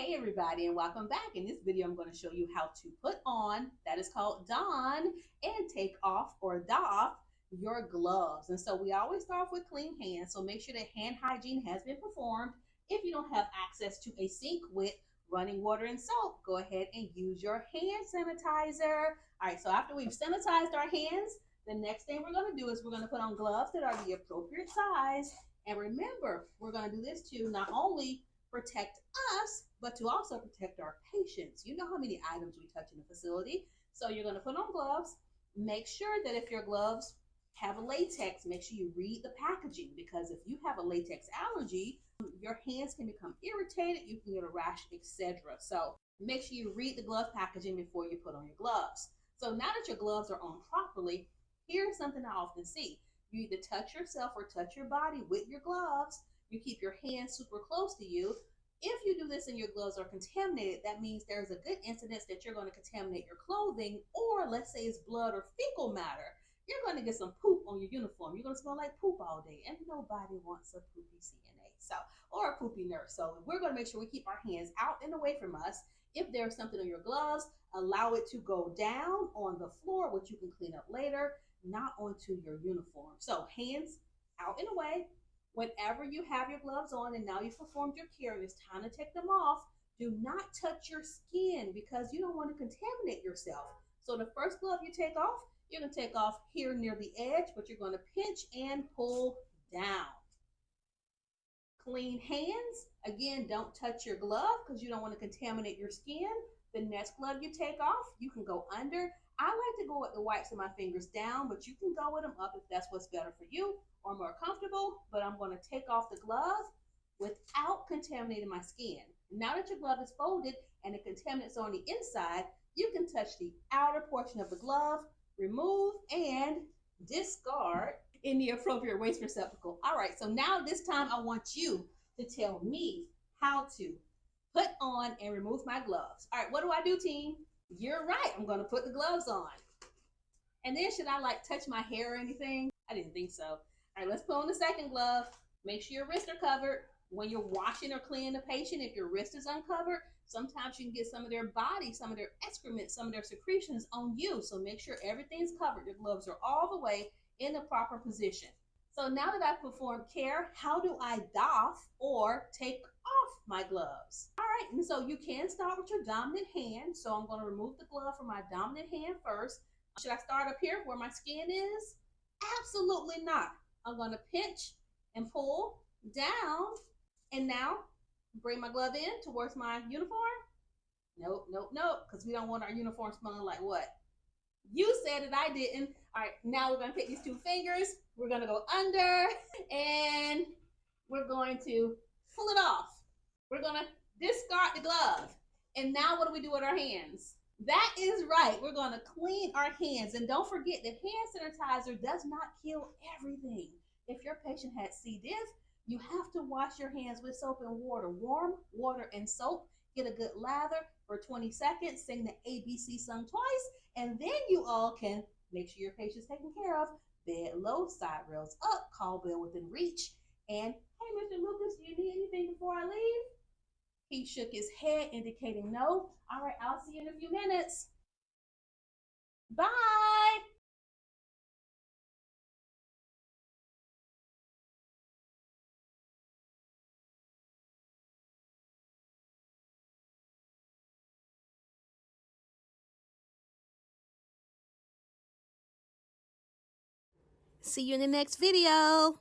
Hey everybody, and welcome back. In this video I'm going to show you how to put on, that is called don, and take off or doff your gloves. And so we always start off with clean hands, so make sure that hand hygiene has been performed. If you don't have access to a sink with running water and soap, go ahead and use your hand sanitizer. All right, so after we've sanitized our hands, the next thing we're going to do is we're going to put on gloves that are the appropriate size. And remember, we're going to do this to not only protect us, but to also protect our patients. You know how many items we touch in the facility. So you're going to put on gloves. Make sure that if your gloves have a latex, make sure you read the packaging, because if you have a latex allergy, your hands can become irritated, you can get a rash, etc. So make sure you read the glove packaging before you put on your gloves. So now that your gloves are on properly, here's something I often see. You either touch yourself or touch your body with your gloves. You keep your hands super close to you. If you do this and your gloves are contaminated, that means there's a good incidence that you're going to contaminate your clothing, or let's say it's blood or fecal matter. You're going to get some poop on your uniform. You're going to smell like poop all day, and nobody wants a poopy CNA, or a poopy nurse. So we're going to make sure we keep our hands out and away from us. If there's something on your gloves, allow it to go down on the floor, which you can clean up later, not onto your uniform. So hands out and away. Whenever you have your gloves on and now you've performed your care and it's time to take them off, do not touch your skin, because you don't want to contaminate yourself. So the first glove you take off, you're going to take off here near the edge, but you're going to pinch and pull down. Clean hands. Again, don't touch your glove because you don't want to contaminate your skin. The next glove you take off, you can go under. I like to go with the wipes of my fingers down, but you can go with them up if that's what's better for you or more comfortable. But I'm going to take off the glove without contaminating my skin. Now that your glove is folded and the contaminants are on the inside, you can touch the outer portion of the glove, remove, and discard in the appropriate waste receptacle. All right, so now this time I want you to tell me how to put on and remove my gloves. All right, what do I do, team? You're right, I'm going to put the gloves on. And then should I touch my hair or anything? I didn't think so. All right, let's put on the second glove. Make sure your wrists are covered. When you're washing or cleaning the patient, if your wrist is uncovered, sometimes you can get some of their body, some of their excrement, some of their secretions on you. So make sure everything's covered. Your gloves are all the way in the proper position. So now that I've performed care, how do I doff or take off my gloves? All right, and so you can start with your dominant hand. So I'm going to remove the glove from my dominant hand first. Should I start up here where my skin is? Absolutely not. I'm going to pinch and pull down, and now bring my glove in towards my uniform. Nope, nope, nope, because we don't want our uniform smelling like what? You said it, I didn't. All right, now we're going to take these two fingers. We're going to go under, and we're going to pull it off. We're going to discard the glove. And now what do we do with our hands? That is right. We're going to clean our hands. And don't forget that hand sanitizer does not kill everything. If your patient had C. diff, you have to wash your hands with soap and water. Warm water and soap. Get a good lather for 20 seconds. Sing the ABC song twice. And then you all can make sure your patient's taken care of. Bed low, side rails up, call bell within reach. And, hey, Mr. Lucas, do you need anything before I leave? He shook his head, indicating no. All right, I'll see you in a few minutes. Bye. See you in the next video.